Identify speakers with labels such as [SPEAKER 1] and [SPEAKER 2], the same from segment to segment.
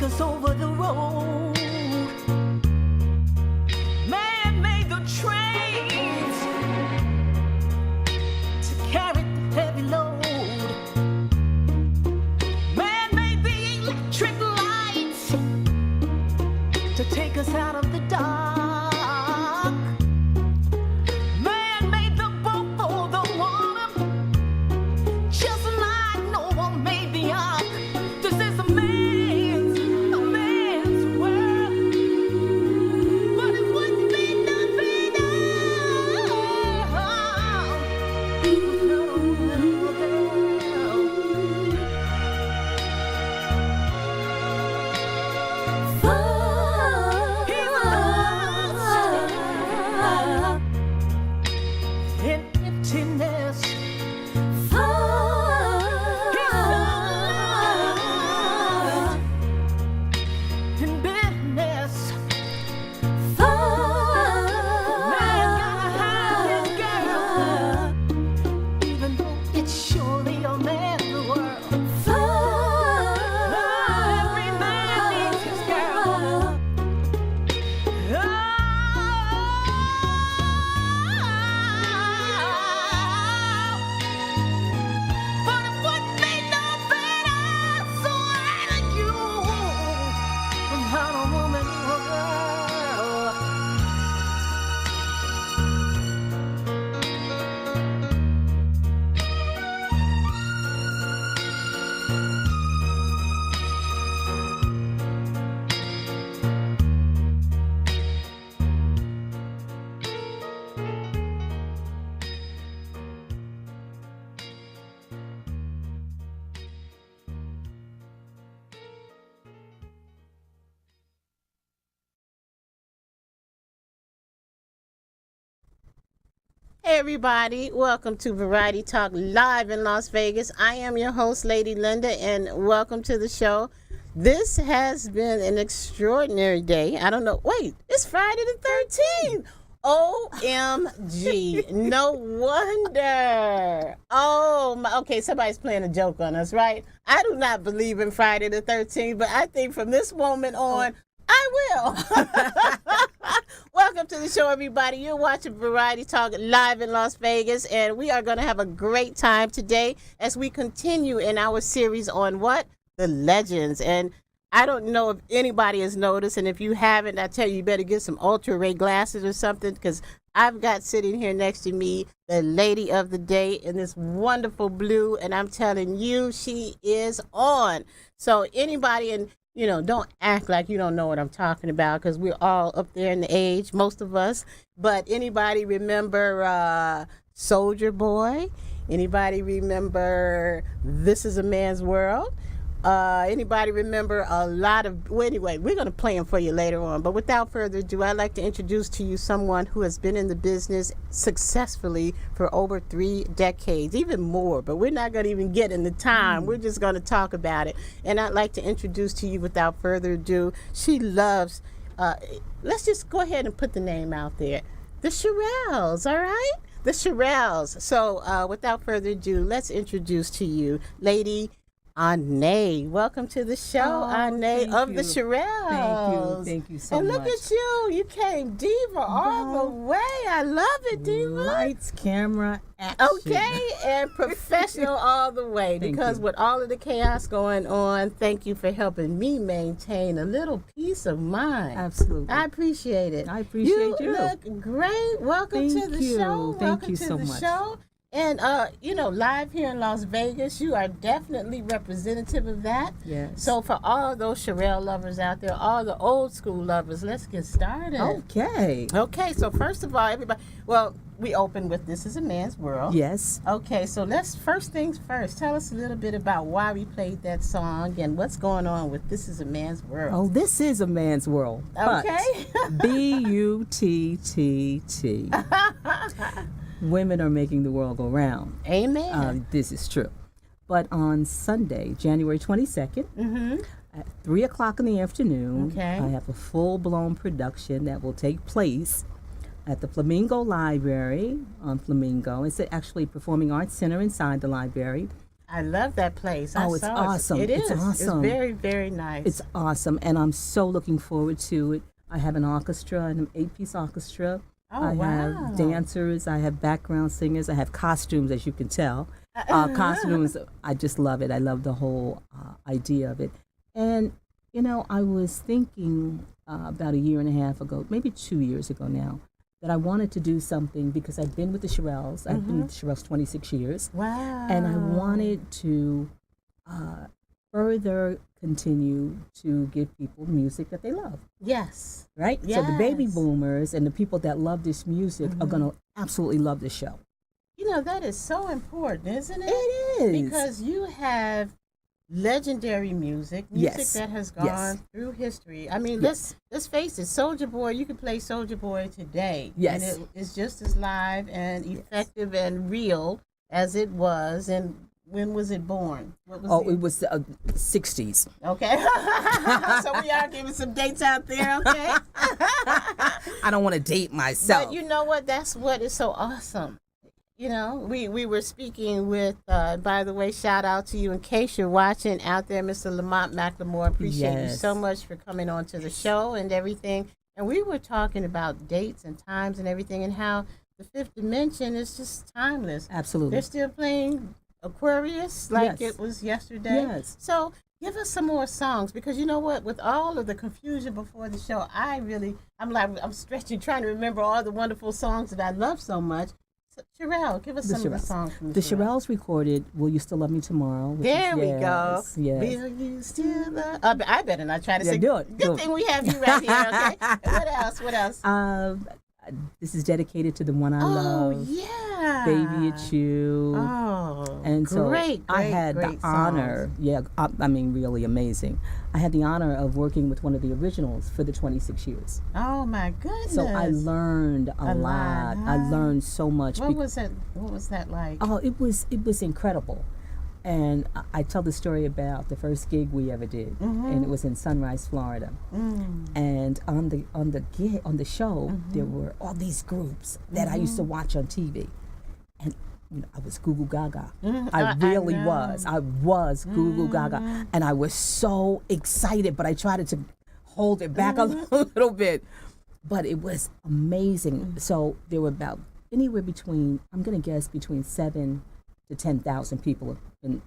[SPEAKER 1] us over the road. Man made the trains to carry the heavy load. Man made the electric lights to take us out of the dark. Man made the boat for the water, just like Noah made the ark. This is a man's world, but it wouldn't be nothing in emptiness. In bitterness. Man gotta hide his girl, even though it's surely a man's world. Every man needs his girl. But it wouldn't be no better, so I you without a woman world.
[SPEAKER 2] Hey everybody, welcome to Variety Talk live in Las Vegas. I am your host, Lady Linda, and welcome to the show. This has been an extraordinary day. I don't know. Wait, it's Friday the 13th. OMG. No wonder. Oh, my, okay, somebody's playing a joke on us, right? I do not believe in Friday the 13th, but I think from this moment on, I will. Welcome to the show, everybody. You're watching Variety Talk live in Las Vegas, and we are going to have a great time today as we continue in our series on what? The legends. And I don't know if anybody has noticed, and if you haven't, I tell you, you better get some ultra-ray glasses or something, because I've got sitting here next to me the lady of the day in this wonderful blue, and I'm telling you, she is on. So anybody in don't act like you don't know what I'm talking about, because we're all up there in the age, most of us. But anybody remember Soldier Boy? Anybody remember This Is a Man's World? Anybody remember a lot of... Well, anyway, we're going to play them for you later on. But without further ado, I'd like to introduce to you someone who has been in the business successfully for over 3 decades, even more. But we're not going to even get in the time. We're just going to talk about it. And I'd like to introduce to you, without further ado, she loves... let's just go ahead and put the name out there. The Shirelles, all right? The Shirelles. So without further ado, let's introduce to you Lady Ane. Welcome to the show, Ane of the Shirelles.
[SPEAKER 3] Thank you so
[SPEAKER 2] much. And
[SPEAKER 3] much.
[SPEAKER 2] look at you. You came diva all the way. I love it, diva.
[SPEAKER 3] Lights, camera, action.
[SPEAKER 2] Okay, and professional all the way. Because with all of the chaos going on, thank you for helping me maintain a little peace of mind.
[SPEAKER 3] Absolutely.
[SPEAKER 2] I appreciate it.
[SPEAKER 3] I appreciate you.
[SPEAKER 2] You look great. Welcome to the show.
[SPEAKER 3] Thank you so
[SPEAKER 2] Welcome to the
[SPEAKER 3] much.
[SPEAKER 2] show. And, live here in Las Vegas, you are definitely representative of that.
[SPEAKER 3] Yes.
[SPEAKER 2] So for all those Shirelle lovers out there, all the old school lovers, let's get started.
[SPEAKER 3] Okay.
[SPEAKER 2] Okay, so first of all, everybody, well, we open with This Is a Man's World.
[SPEAKER 3] Yes.
[SPEAKER 2] Okay, so let's, first things first, tell us a little bit about why we played that song and what's going on with This Is a Man's World.
[SPEAKER 3] Oh, this is a man's world.
[SPEAKER 2] Okay.
[SPEAKER 3] B-U-T-T-T. Women are making the world go round.
[SPEAKER 2] Amen.
[SPEAKER 3] This is true. But on Sunday, January 22nd, at 3 o'clock in the afternoon,
[SPEAKER 2] Okay.
[SPEAKER 3] I have a full-blown production that will take place at the Flamingo Library on Flamingo. It's actually a performing arts center inside the library.
[SPEAKER 2] I love that place. I
[SPEAKER 3] Oh, it's
[SPEAKER 2] saw
[SPEAKER 3] awesome.
[SPEAKER 2] It is.
[SPEAKER 3] It's awesome.
[SPEAKER 2] It's very, very nice.
[SPEAKER 3] It's awesome, and I'm so looking forward to it. I have an orchestra, an 8-piece orchestra.
[SPEAKER 2] Oh,
[SPEAKER 3] I
[SPEAKER 2] wow.
[SPEAKER 3] have dancers. I have background singers. I have costumes, as you can tell. Costumes. I just love it. I love the whole idea of it. And you know, I was thinking about a year and a half ago, maybe 2 years ago now, that I wanted to do something because I've been with the Shirelles. I've been with the Shirelles 26 years.
[SPEAKER 2] Wow.
[SPEAKER 3] And I wanted to further continue to give people music that they love,
[SPEAKER 2] Yes.
[SPEAKER 3] right? So the baby
[SPEAKER 2] Yes.
[SPEAKER 3] boomers and the people that love this music are going to absolutely love this show.
[SPEAKER 2] You know, that is so important, isn't it?
[SPEAKER 3] It is.
[SPEAKER 2] Because you have legendary music
[SPEAKER 3] Yes.
[SPEAKER 2] that has gone
[SPEAKER 3] Yes.
[SPEAKER 2] through history. I mean,
[SPEAKER 3] Yes.
[SPEAKER 2] let's face it, Soldier Boy, you can play Soldier Boy today.
[SPEAKER 3] Yes.
[SPEAKER 2] And it's just as live and effective and real as it was. And when was it born? What was
[SPEAKER 3] Oh, it was 60s.
[SPEAKER 2] Okay. So we are giving some dates out there, okay?
[SPEAKER 3] I don't want to date myself.
[SPEAKER 2] But you know what? That's what is so awesome. You know, we were speaking with, by the way, shout out to you in case you're watching out there, Mr. Lamont McLemore. Appreciate you
[SPEAKER 3] Yes.
[SPEAKER 2] so much for coming on to the show and everything. And we were talking about dates and times and everything and how the fifth dimension is just timeless.
[SPEAKER 3] Absolutely.
[SPEAKER 2] They're still playing Aquarius like
[SPEAKER 3] Yes.
[SPEAKER 2] it was yesterday.
[SPEAKER 3] Yes.
[SPEAKER 2] So give us some more songs because you know what? With all of the confusion before the show, I'm stretching, trying to remember all the wonderful songs that I love so much. So, Sherelle, give us
[SPEAKER 3] The
[SPEAKER 2] some of the
[SPEAKER 3] Shirelles.
[SPEAKER 2] songs from
[SPEAKER 3] The Shirelles recorded "Will You Still Love Me Tomorrow?" which
[SPEAKER 2] There
[SPEAKER 3] is,
[SPEAKER 2] we
[SPEAKER 3] yes,
[SPEAKER 2] go.
[SPEAKER 3] Yes.
[SPEAKER 2] Will you still love? I better not try to
[SPEAKER 3] Yeah,
[SPEAKER 2] sing.
[SPEAKER 3] do it,
[SPEAKER 2] Good
[SPEAKER 3] do it.
[SPEAKER 2] thing we have you right here. Okay. What else? What else?
[SPEAKER 3] This is dedicated to the one I
[SPEAKER 2] Oh
[SPEAKER 3] love,
[SPEAKER 2] yeah.
[SPEAKER 3] Baby It's You.
[SPEAKER 2] Oh.
[SPEAKER 3] And so
[SPEAKER 2] great,
[SPEAKER 3] I had
[SPEAKER 2] great
[SPEAKER 3] the honor, I mean, really amazing. I had the honor of working with one of the originals for the 26 years.
[SPEAKER 2] Oh my goodness.
[SPEAKER 3] So I learned a lot. I
[SPEAKER 2] huh?
[SPEAKER 3] learned so much.
[SPEAKER 2] What was it? What was that like?
[SPEAKER 3] Oh, it was incredible. And I tell the story about the first gig we ever did, and it was in Sunrise, Florida. And on the show, there were all these groups that I used to watch on TV, and you know, I was Goo Goo Gaga. I really
[SPEAKER 2] know.
[SPEAKER 3] was. I was Goo Goo Gaga, and I was so excited, but I tried to hold it back a little bit. But it was amazing. So there were about anywhere between, I'm gonna guess, between 7,000 to 10,000 people in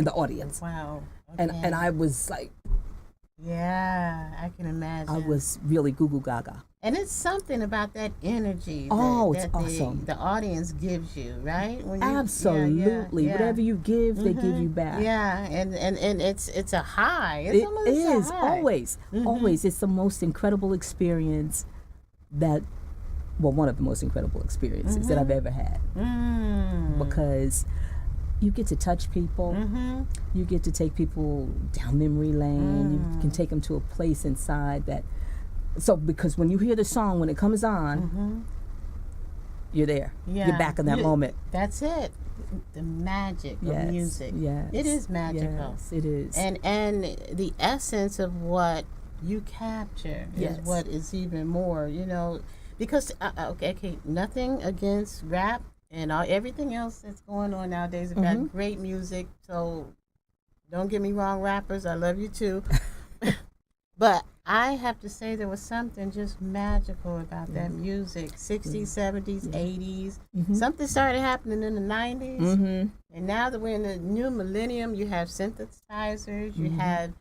[SPEAKER 3] the audience.
[SPEAKER 2] Wow.
[SPEAKER 3] And
[SPEAKER 2] Okay.
[SPEAKER 3] I was like,
[SPEAKER 2] Yeah, I can imagine.
[SPEAKER 3] I was really Goo Goo Gaga.
[SPEAKER 2] And it's something about that energy.
[SPEAKER 3] Oh, it's
[SPEAKER 2] that
[SPEAKER 3] awesome.
[SPEAKER 2] The audience gives you, right? When you,
[SPEAKER 3] Absolutely.
[SPEAKER 2] Yeah.
[SPEAKER 3] Whatever you give, they give you back.
[SPEAKER 2] Yeah, and it's a high. It's
[SPEAKER 3] It
[SPEAKER 2] almost a
[SPEAKER 3] is
[SPEAKER 2] high.
[SPEAKER 3] always. It's the most incredible experience one of the most incredible experiences that I've ever had. Because you get to touch people. You get to take people down memory lane. You can take them to a place inside that. So because when you hear the song, when it comes on, you're there.
[SPEAKER 2] Yeah.
[SPEAKER 3] You're back in that moment.
[SPEAKER 2] That's it. The magic
[SPEAKER 3] Yes,
[SPEAKER 2] of music.
[SPEAKER 3] yes,
[SPEAKER 2] It is magical.
[SPEAKER 3] Yes, it is.
[SPEAKER 2] And the essence of what you capture
[SPEAKER 3] Yes.
[SPEAKER 2] is what is even more, because okay, nothing against rap and everything else that's going on nowadays about great music. So don't get me wrong, rappers, I love you too. But I have to say there was something just magical about that music. 60s, 70s, 80s. Something started happening in the 90s. And now that we're in the new millennium, you have synthesizers, you have,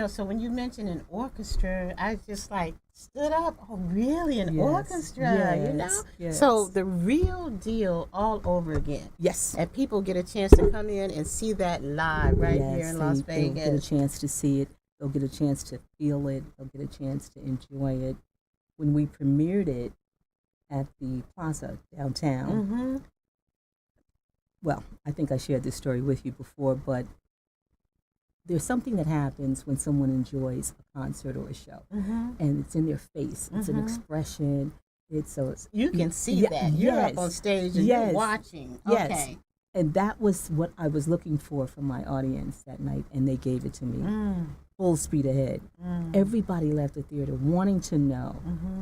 [SPEAKER 2] so when you mentioned an orchestra, I just like stood up. Oh, really? An
[SPEAKER 3] Yes,
[SPEAKER 2] orchestra,
[SPEAKER 3] yes.
[SPEAKER 2] So the real deal all over again.
[SPEAKER 3] Yes.
[SPEAKER 2] And people get a chance to come in and see that live right here in Las
[SPEAKER 3] They'll get a
[SPEAKER 2] Vegas.
[SPEAKER 3] chance to see it. They'll get a chance to feel it. They'll get a chance to enjoy it. When we premiered it at the Plaza downtown, well, I think I shared this story with you before, but there's something that happens when someone enjoys a concert or a show, and it's in their face. It's an expression. It's
[SPEAKER 2] You can see
[SPEAKER 3] Yeah,
[SPEAKER 2] that. You're up
[SPEAKER 3] yes,
[SPEAKER 2] on stage and
[SPEAKER 3] yes,
[SPEAKER 2] you're watching.
[SPEAKER 3] Yes.
[SPEAKER 2] Okay.
[SPEAKER 3] And that was what I was looking for from my audience that night, and they gave it to me. Full speed ahead. Everybody left the theater wanting to know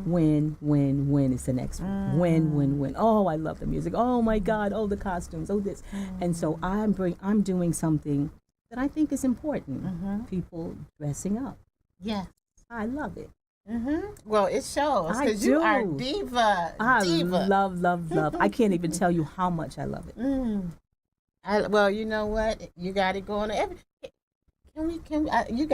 [SPEAKER 3] when is the next one? When? Oh, I love the music. Oh my God. Oh, the costumes. Oh, this. And so I'm doing something that I think is important. People dressing up.
[SPEAKER 2] Yeah.
[SPEAKER 3] I love it.
[SPEAKER 2] Well, it shows
[SPEAKER 3] I
[SPEAKER 2] because you are
[SPEAKER 3] do.
[SPEAKER 2] diva.
[SPEAKER 3] I
[SPEAKER 2] diva.
[SPEAKER 3] love. I can't even tell you how much I love it.
[SPEAKER 2] Well, you know what? You got it going on. You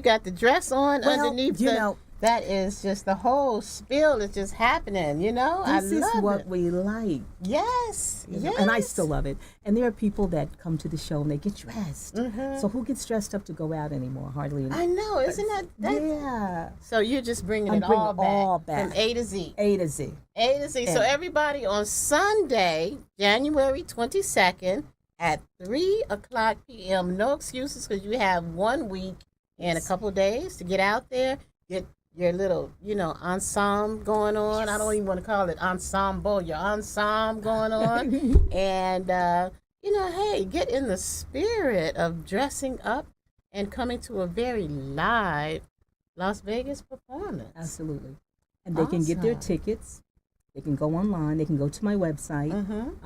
[SPEAKER 2] got the dress on
[SPEAKER 3] Well,
[SPEAKER 2] underneath
[SPEAKER 3] you
[SPEAKER 2] the.
[SPEAKER 3] know,
[SPEAKER 2] That is just the whole spill is just happening. You know,
[SPEAKER 3] this
[SPEAKER 2] I
[SPEAKER 3] is
[SPEAKER 2] love
[SPEAKER 3] what
[SPEAKER 2] it.
[SPEAKER 3] we like.
[SPEAKER 2] Yes, yes.
[SPEAKER 3] And I still love it. And there are people that come to the show and they get dressed. So who gets dressed up to go out anymore? Hardly
[SPEAKER 2] I
[SPEAKER 3] anyone.
[SPEAKER 2] know, isn't that?
[SPEAKER 3] Yeah.
[SPEAKER 2] So you're just bringing
[SPEAKER 3] I'm
[SPEAKER 2] it all
[SPEAKER 3] bringing
[SPEAKER 2] back,
[SPEAKER 3] all back.
[SPEAKER 2] from A to Z.
[SPEAKER 3] A to Z.
[SPEAKER 2] A to Z. So
[SPEAKER 3] And-
[SPEAKER 2] everybody on Sunday, January 22nd at 3:00 p.m. No excuses because you have 1 week and a couple days to get out there, get your little, ensemble going on. I don't even want to call it ensemble. Your ensemble going on. And, hey, get in the spirit of dressing up and coming to a very live Las Vegas performance.
[SPEAKER 3] Absolutely. And they can get their
[SPEAKER 2] Awesome.
[SPEAKER 3] tickets. They can go online. They can go to my website,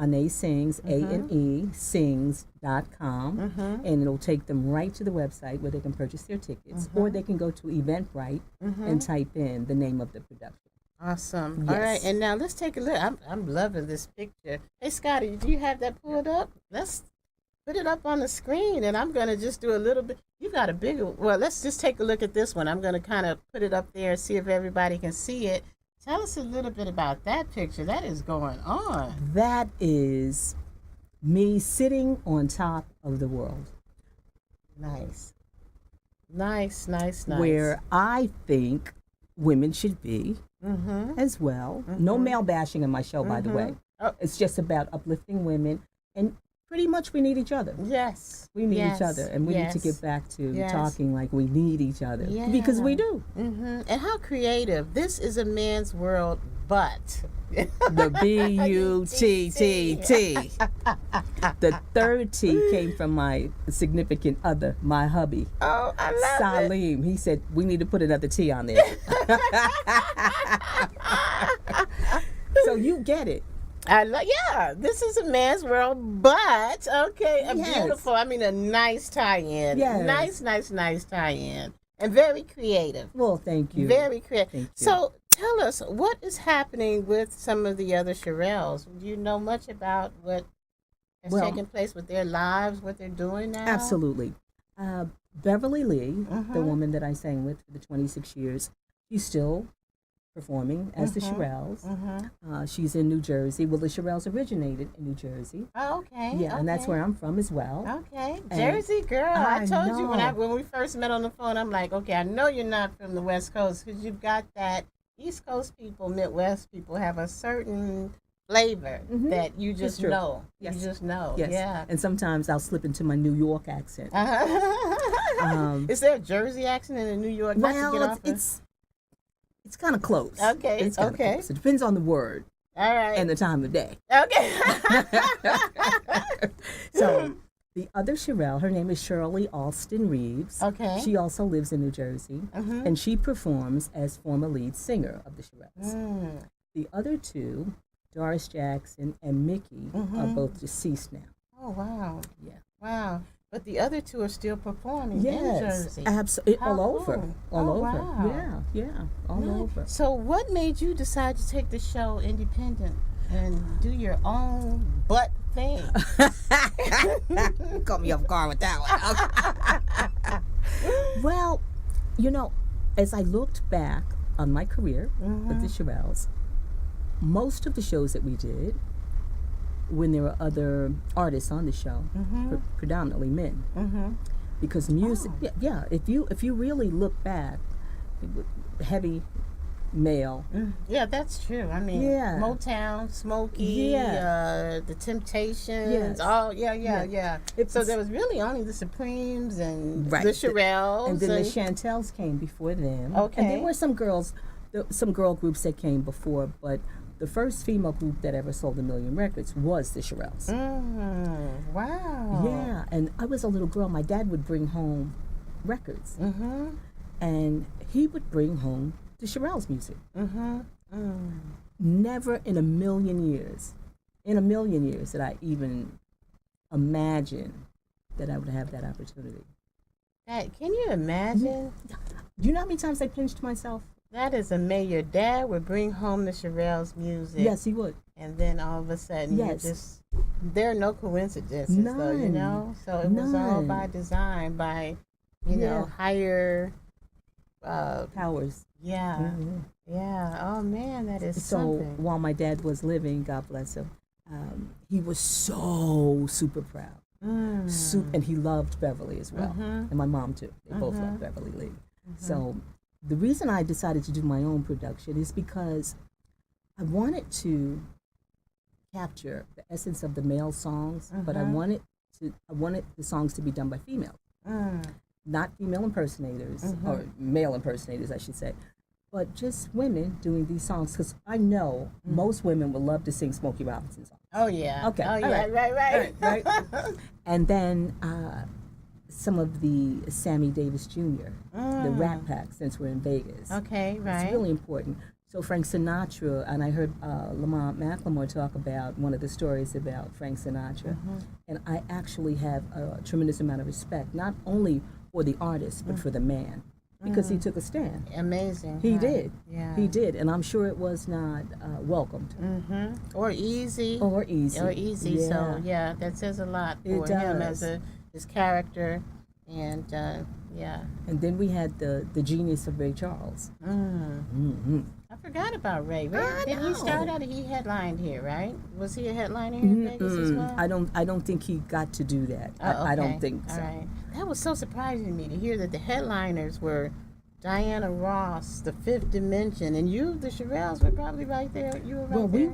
[SPEAKER 3] Ane Sings, ANE Sings.com, and it'll take them right to the website where they can purchase their tickets. Or they can go to Eventbrite and type in the name of the production.
[SPEAKER 2] Awesome. All right,
[SPEAKER 3] Yes.
[SPEAKER 2] and now let's take a look. I'm loving this picture. Hey, Scotty, do you have that pulled up? Let's put it up on the screen, and I'm going to just do a little bit. You got a bigger. Well, let's just take a look at this one. I'm going to kind of put it up there and see if everybody can see it. Tell us a little bit about that picture. That is going on.
[SPEAKER 3] That is me sitting on top of the world,
[SPEAKER 2] Nice. Nice.
[SPEAKER 3] where I think women should be as well. No male bashing in my show, by the way.
[SPEAKER 2] Oh.
[SPEAKER 3] It's just about uplifting women, and pretty much we need each other.
[SPEAKER 2] Yes.
[SPEAKER 3] We need
[SPEAKER 2] Yes.
[SPEAKER 3] each other, and we need to
[SPEAKER 2] Yes.
[SPEAKER 3] get back to
[SPEAKER 2] Yes.
[SPEAKER 3] talking like we need each other because we do.
[SPEAKER 2] And how creative. This is a man's world, but.
[SPEAKER 3] The B-U-T-T-T. The third T came from my significant other, my hubby,
[SPEAKER 2] Oh, I love it.
[SPEAKER 3] Salim. He said, we need to put another T on there. So you get it.
[SPEAKER 2] Yeah, this is a man's world, but okay, a
[SPEAKER 3] Yes.
[SPEAKER 2] beautiful, a nice tie-in.
[SPEAKER 3] Yes.
[SPEAKER 2] Nice tie-in. And very creative.
[SPEAKER 3] Well, thank you.
[SPEAKER 2] Very creative.
[SPEAKER 3] Thank you.
[SPEAKER 2] So tell us, what is happening with some of the other Shirelles? Do you know much about what has
[SPEAKER 3] Well-
[SPEAKER 2] taken place with their lives, what they're doing now?
[SPEAKER 3] Absolutely. Beverly Lee, the woman that I sang with for the 26 years, she's still performing as the Shirelles. She's in New Jersey. Well, the Shirelles originated in New Jersey.
[SPEAKER 2] Oh, okay.
[SPEAKER 3] Yeah, and that's
[SPEAKER 2] okay.
[SPEAKER 3] where I'm from as well.
[SPEAKER 2] Okay,
[SPEAKER 3] And
[SPEAKER 2] Jersey girl. I
[SPEAKER 3] I
[SPEAKER 2] told you
[SPEAKER 3] know.
[SPEAKER 2] when we first met on the phone. I'm like, okay, I know you're not from the West Coast because you've got that East Coast people, Midwest people have a certain flavor that you just
[SPEAKER 3] true.
[SPEAKER 2] know.
[SPEAKER 3] Yes.
[SPEAKER 2] You just know.
[SPEAKER 3] Yes.
[SPEAKER 2] Yeah.
[SPEAKER 3] And sometimes I'll slip into my New York accent.
[SPEAKER 2] Is there a Jersey accent in New York? Not to get
[SPEAKER 3] Well,
[SPEAKER 2] off of-
[SPEAKER 3] it's kind of close.
[SPEAKER 2] Okay,
[SPEAKER 3] It's kinda
[SPEAKER 2] okay.
[SPEAKER 3] close. It depends on the word
[SPEAKER 2] all right.
[SPEAKER 3] and the time of day.
[SPEAKER 2] Okay.
[SPEAKER 3] So the other Shirelle, her name is Shirley Alston Reeves.
[SPEAKER 2] Okay.
[SPEAKER 3] She also lives in New Jersey, and she performs as former lead singer of the Shirelles. The other two, Doris Jackson and Mickey, are both deceased now.
[SPEAKER 2] Oh wow.
[SPEAKER 3] Yeah.
[SPEAKER 2] Wow. But the other two are still performing in
[SPEAKER 3] Yes,
[SPEAKER 2] Jersey.
[SPEAKER 3] absolutely.
[SPEAKER 2] How
[SPEAKER 3] All over.
[SPEAKER 2] cool.
[SPEAKER 3] All
[SPEAKER 2] Oh,
[SPEAKER 3] over.
[SPEAKER 2] wow.
[SPEAKER 3] Yeah, all
[SPEAKER 2] Nice.
[SPEAKER 3] over.
[SPEAKER 2] So, what made you decide to take the show independent and do your own butt thing?
[SPEAKER 3] Caught me off guard with that one. Well, as I looked back on my career with the Shirelles, most of the shows that we did, when there were other artists on the show, predominantly men, because music, yeah. If you really look back, heavy male.
[SPEAKER 2] Yeah, that's true. I mean,
[SPEAKER 3] Yeah.
[SPEAKER 2] Motown, Smokey,
[SPEAKER 3] Yeah.
[SPEAKER 2] the Temptations.
[SPEAKER 3] Yes.
[SPEAKER 2] Oh, yeah.
[SPEAKER 3] It's-
[SPEAKER 2] So there was really only the Supremes and
[SPEAKER 3] Right.
[SPEAKER 2] the Shirelles.
[SPEAKER 3] And then the Chantels came before them.
[SPEAKER 2] Okay.
[SPEAKER 3] And there were some girls, some girl groups that came before, but the first female group that ever sold 1 million records was the Shirelles.
[SPEAKER 2] Wow.
[SPEAKER 3] Yeah, and I was a little girl. My dad would bring home records, and he would bring home the Shirelles music. Never in a million years, did I even imagine that I would have that opportunity.
[SPEAKER 2] Can you imagine?
[SPEAKER 3] Do you know how many times I pinched myself?
[SPEAKER 2] That is amazing. Your dad would bring home the Shirelles music.
[SPEAKER 3] Yes, he would.
[SPEAKER 2] And then all of a sudden,
[SPEAKER 3] Yes.
[SPEAKER 2] there are no coincidences, though, you
[SPEAKER 3] None.
[SPEAKER 2] know? So it was all
[SPEAKER 3] None.
[SPEAKER 2] by design, by, you know, higher,
[SPEAKER 3] Powers.
[SPEAKER 2] yeah.
[SPEAKER 3] Mhm.
[SPEAKER 2] Yeah. Oh, man, that is
[SPEAKER 3] So
[SPEAKER 2] something.
[SPEAKER 3] while my dad was living, God bless him, he was so super proud. And he loved Beverly as well. And my mom too. They both loved Beverly Lee. So the reason I decided to do my own production is because I wanted to capture the essence of the male songs, but I wanted the songs to be done by females. Not female impersonators, or male impersonators, I should say, but just women doing these songs. Because I know most women would love to sing Smokey Robinson songs.
[SPEAKER 2] Oh, yeah.
[SPEAKER 3] Okay,
[SPEAKER 2] Oh,
[SPEAKER 3] all
[SPEAKER 2] yeah.
[SPEAKER 3] right.
[SPEAKER 2] Right.
[SPEAKER 3] And then some of the Sammy Davis Jr., the Rat Pack, since we're in Vegas.
[SPEAKER 2] Okay, right.
[SPEAKER 3] It's really important. So Frank Sinatra, and I heard Lamont McLemore talk about one of the stories about Frank Sinatra, and I actually have a tremendous amount of respect, not only for the artist, but for the man, because he took a stand.
[SPEAKER 2] Amazing.
[SPEAKER 3] He
[SPEAKER 2] huh?
[SPEAKER 3] did.
[SPEAKER 2] Yeah.
[SPEAKER 3] He did, and I'm sure it was not welcomed
[SPEAKER 2] Or easy.
[SPEAKER 3] or easy.
[SPEAKER 2] Or easy.
[SPEAKER 3] Yeah.
[SPEAKER 2] So, yeah, that says a lot
[SPEAKER 3] It
[SPEAKER 2] for him
[SPEAKER 3] does.
[SPEAKER 2] as his character. And, yeah.
[SPEAKER 3] And then we had the genius of Ray Charles.
[SPEAKER 2] I forgot about Ray.
[SPEAKER 3] I
[SPEAKER 2] Did he
[SPEAKER 3] know.
[SPEAKER 2] start out? He headlined here, right? Was he a headliner here in Vegas as well?
[SPEAKER 3] I don't think he got to do that. I don't
[SPEAKER 2] okay.
[SPEAKER 3] think so.
[SPEAKER 2] All right. That was so surprising to me to hear that the headliners were Diana Ross, The Fifth Dimension, and you, the Shirelles, were probably right there. You were right
[SPEAKER 3] Well,
[SPEAKER 2] there.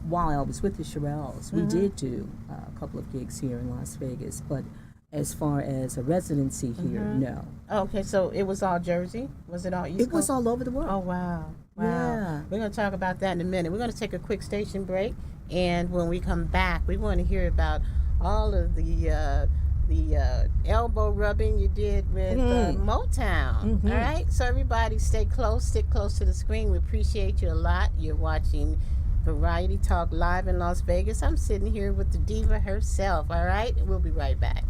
[SPEAKER 3] while I was with the Shirelles, we did do a couple of gigs here in Las Vegas, but as far as a residency here, no.
[SPEAKER 2] Okay, so it was all Jersey? Was it all East
[SPEAKER 3] It was
[SPEAKER 2] Coast?
[SPEAKER 3] all over the world.
[SPEAKER 2] Oh, wow. Wow.
[SPEAKER 3] Yeah.
[SPEAKER 2] We're going to talk about that in a minute. We're going to take a quick station break, and when we come back, we want to hear about all of the elbow rubbing you did with Motown. All right? So everybody stick close to the screen. We appreciate you a lot. You're watching Variety Talk live in Las Vegas. I'm sitting here with the diva herself. All right? We'll be right back.